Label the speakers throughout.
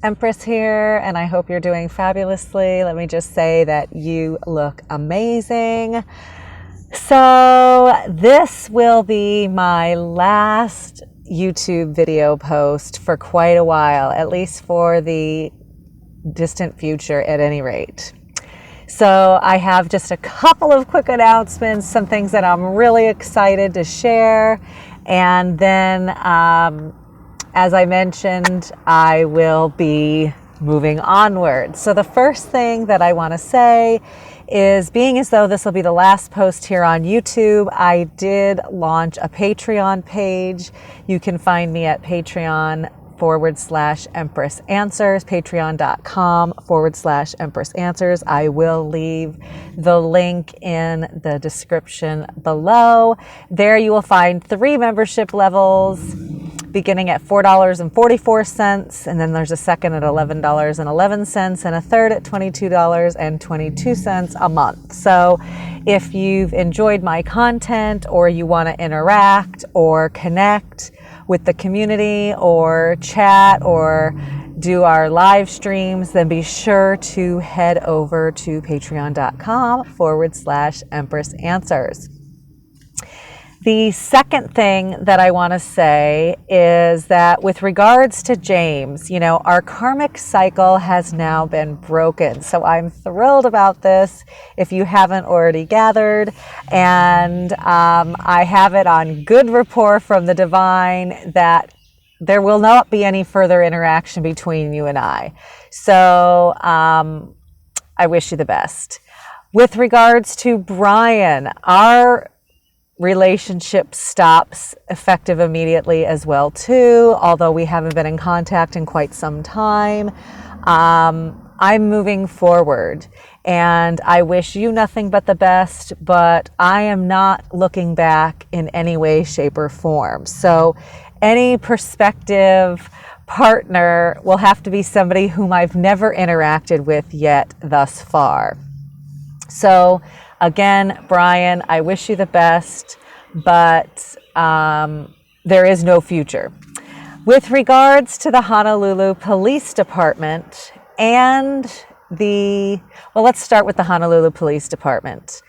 Speaker 1: Empress here, and I hope you're doing fabulously. Let me just say that you look amazing. So this will be my last YouTube video post for quite a while, at least for the distant future at any rate. So I have just a couple of quick announcements, some things that I'm really excited to share, and then as I mentioned, I will be moving onward. So the first thing that I want to say is, being as though this will be the last post here on YouTube, I did launch a Patreon page. You can find me at Patreon/Empress Answers, patreon.com/Empress Answers. I will leave the link in the description below. There you will find 3 membership levels, beginning at $4.44, and then there's a second at $11.11, and a third at $22.22 a month. So if you've enjoyed my content, or you want to interact or connect with the community or chat or do our live streams, then be sure to head over to patreon.com/Empress Answers. The second thing that I want to say is that with regards to James, our karmic cycle has now been broken. So I'm thrilled about this, if you haven't already gathered. And I have it on good rapport from the divine that there will not be any further interaction between you and I. So I wish you the best. With regards to Brian, our relationship stops effective immediately as well too, although we haven't been in contact in quite some time. I'm moving forward, and I wish you nothing but the best, but I am not looking back in any way, shape, or form. So any prospective partner will have to be somebody whom I've never interacted with yet thus far. So again, Brian, I wish you the best, but there is no future. With regards to the Honolulu Police Department and let's start with the Honolulu Police Department.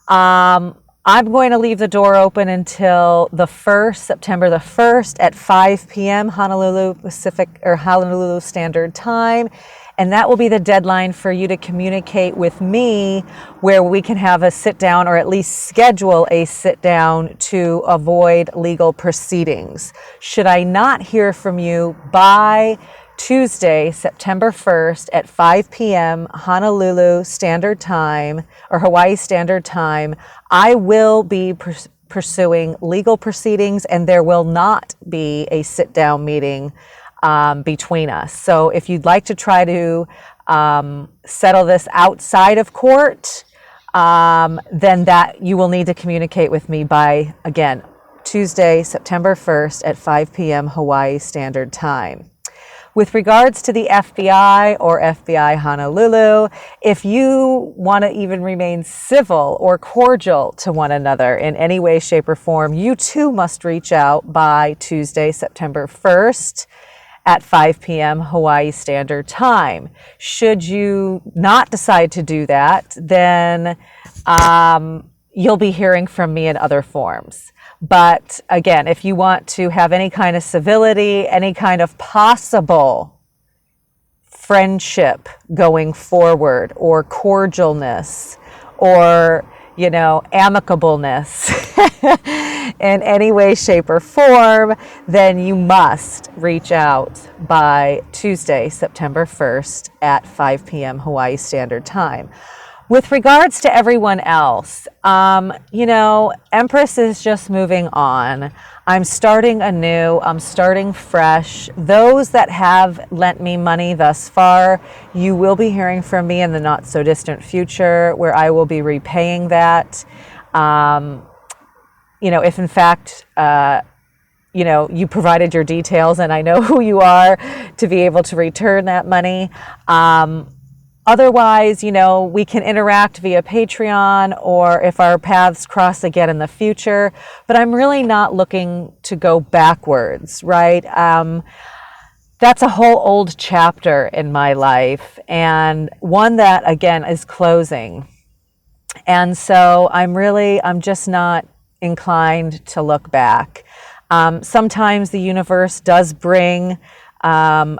Speaker 1: I'm going to leave the door open until September the 1st at 5 p.m. Honolulu Standard Time. And that will be the deadline for you to communicate with me, where we can have a sit down, or at least schedule a sit down, to avoid legal proceedings. Should I not hear from you by Tuesday, September 1st at 5 p.m. Honolulu Standard Time, or Hawaii Standard Time, I will be pursuing legal proceedings, and there will not be a sit down meeting between us. So if you'd like to try to settle this outside of court, then that you will need to communicate with me by, again, Tuesday, September 1st at 5 p.m. Hawaii Standard Time. With regards to the FBI or FBI Honolulu, if you want to even remain civil or cordial to one another in any way, shape, or form, you too must reach out by Tuesday, September 1st at 5 p.m. Hawaii Standard Time. Should you not decide to do that, then you'll be hearing from me in other forms. But again, if you want to have any kind of civility, any kind of possible friendship going forward, or cordialness, or amicableness in any way, shape, or form, then you must reach out by Tuesday, September 1st at 5 p.m. Hawaii Standard Time. With regards to everyone else, Empress is just moving on. I'm starting anew. I'm starting fresh. Those that have lent me money thus far, you will be hearing from me in the not so distant future, where I will be repaying that. If in fact, you provided your details and I know who you are, to be able to return that money. Otherwise, we can interact via Patreon, or if our paths cross again in the future. But I'm really not looking to go backwards, right? that's a whole old chapter in my life, and one that, again, is closing. And so I'm just not inclined to look back. Sometimes the universe does bring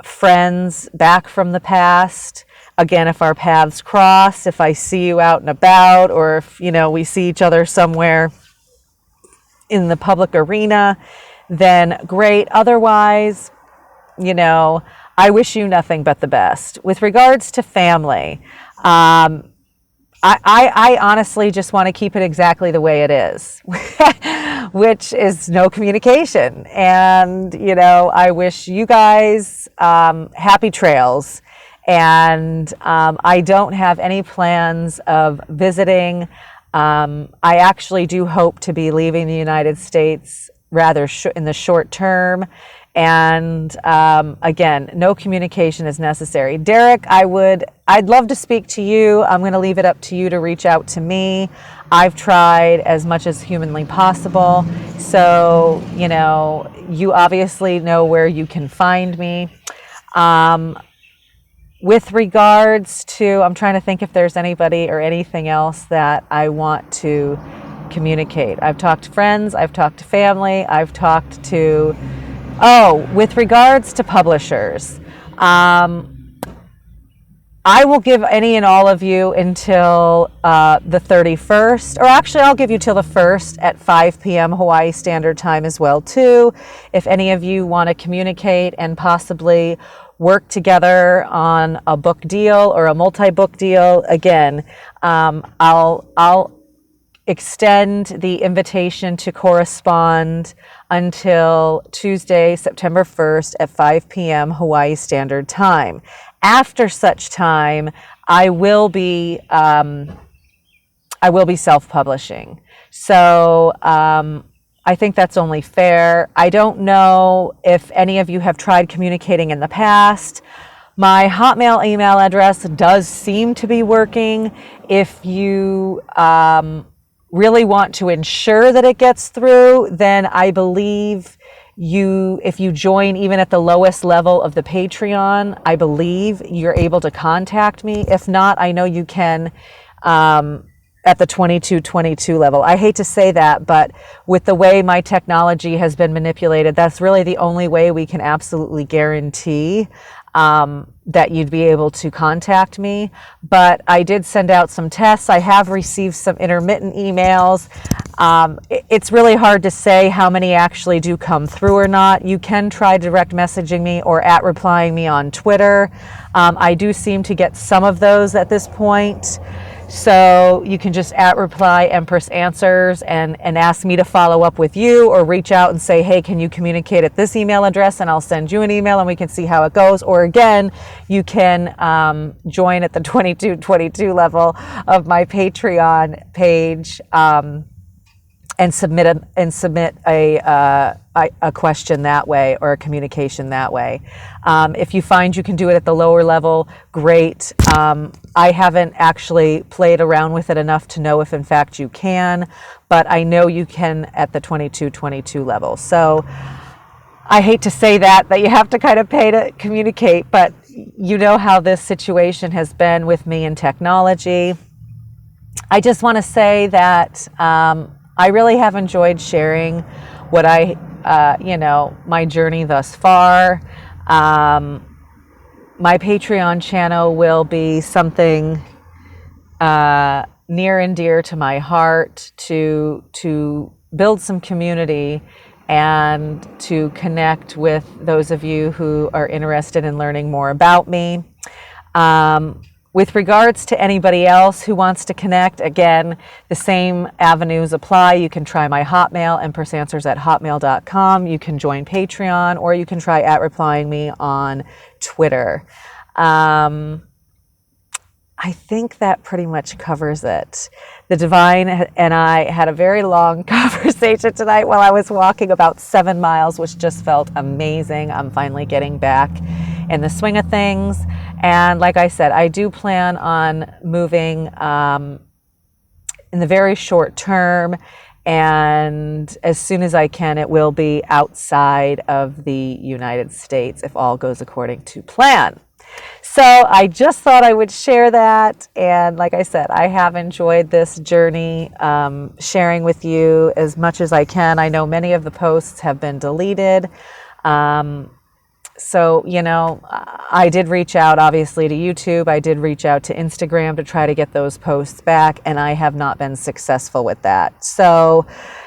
Speaker 1: friends back from the past. Again, if our paths cross, if I see you out and about, or if, we see each other somewhere in the public arena, then great. Otherwise, I wish you nothing but the best. With regards to family, I honestly just want to keep it exactly the way it is, which is no communication. And, I wish you guys happy trails. And I don't have any plans of visiting. I actually do hope to be leaving the United States rather in the short term. And again, no communication is necessary. Derek, I'd love to speak to you. I'm going to leave it up to you to reach out to me. I've tried as much as humanly possible. So, you obviously know where you can find me. With regards to, I'm trying to think if there's anybody or anything else that I want to communicate. I've talked to friends, I've talked to family, I've talked to, with regards to publishers, I will give any and all of you until the 31st, or actually I'll give you till the 1st at 5 p.m. Hawaii Standard Time as well too. If any of you want to communicate and possibly work together on a book deal or a multi-book deal, again, I'll extend the invitation to correspond until Tuesday, September 1st at 5 p.m. Hawaii Standard Time. After such time, I will be self-publishing. So I think that's only fair. I don't know if any of you have tried communicating in the past. My Hotmail email address does seem to be working. If you really want to ensure that it gets through, then I believe if you join even at the lowest level of the Patreon, I believe you're able to contact me. If not, I know you can at the 2222 level. I hate to say that, but with the way my technology has been manipulated, that's really the only way we can absolutely guarantee that you'd be able to contact me. But I did send out some tests. I have received some intermittent emails. It's really hard to say how many actually do come through or not. You can try direct messaging me or at replying me on Twitter. I do seem to get some of those at this point. So you can just at reply Empress Answers and ask me to follow up with you, or reach out and say, hey, can you communicate at this email address, and I'll send you an email and we can see how it goes. Or again, you can join at the 2222 level of my Patreon page and submit a question that way, or a communication that way. If you find you can do it at the lower level, great. I haven't actually played around with it enough to know if in fact you can, but I know you can at the 2222 level. So I hate to say that you have to kind of pay to communicate, but you know how this situation has been with me in technology. I just want to say that I really have enjoyed sharing what my journey thus far. My Patreon channel will be something near and dear to my heart, to build some community and to connect with those of you who are interested in learning more about me. With regards to anybody else who wants to connect, again, the same avenues apply. You can try my Hotmail, empressanswers@hotmail.com. You can join Patreon, or you can try at replying me on Twitter. I think that pretty much covers it. The Divine and I had a very long conversation tonight while I was walking about 7 miles, which just felt amazing. I'm finally getting back in the swing of things. And like I said, I do plan on moving in the very short term. And as soon as I can, it will be outside of the United States if all goes according to plan. So I just thought I would share that. And like I said, I have enjoyed this journey, sharing with you as much as I can. I know many of the posts have been deleted. So, you know, I did reach out obviously to YouTube. I did reach out to Instagram to try to get those posts back, and I have not been successful with that. So,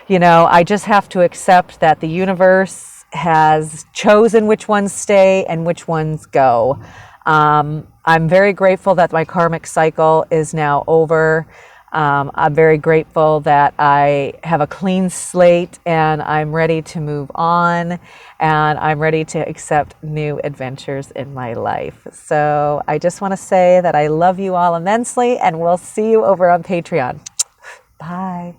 Speaker 1: you know, I just have to accept that the universe has chosen which ones stay and which ones go. I'm very grateful that my karmic cycle is now over. I'm very grateful that I have a clean slate and I'm ready to move on, and I'm ready to accept new adventures in my life. So I just want to say that I love you all immensely, and we'll see you over on Patreon. Bye.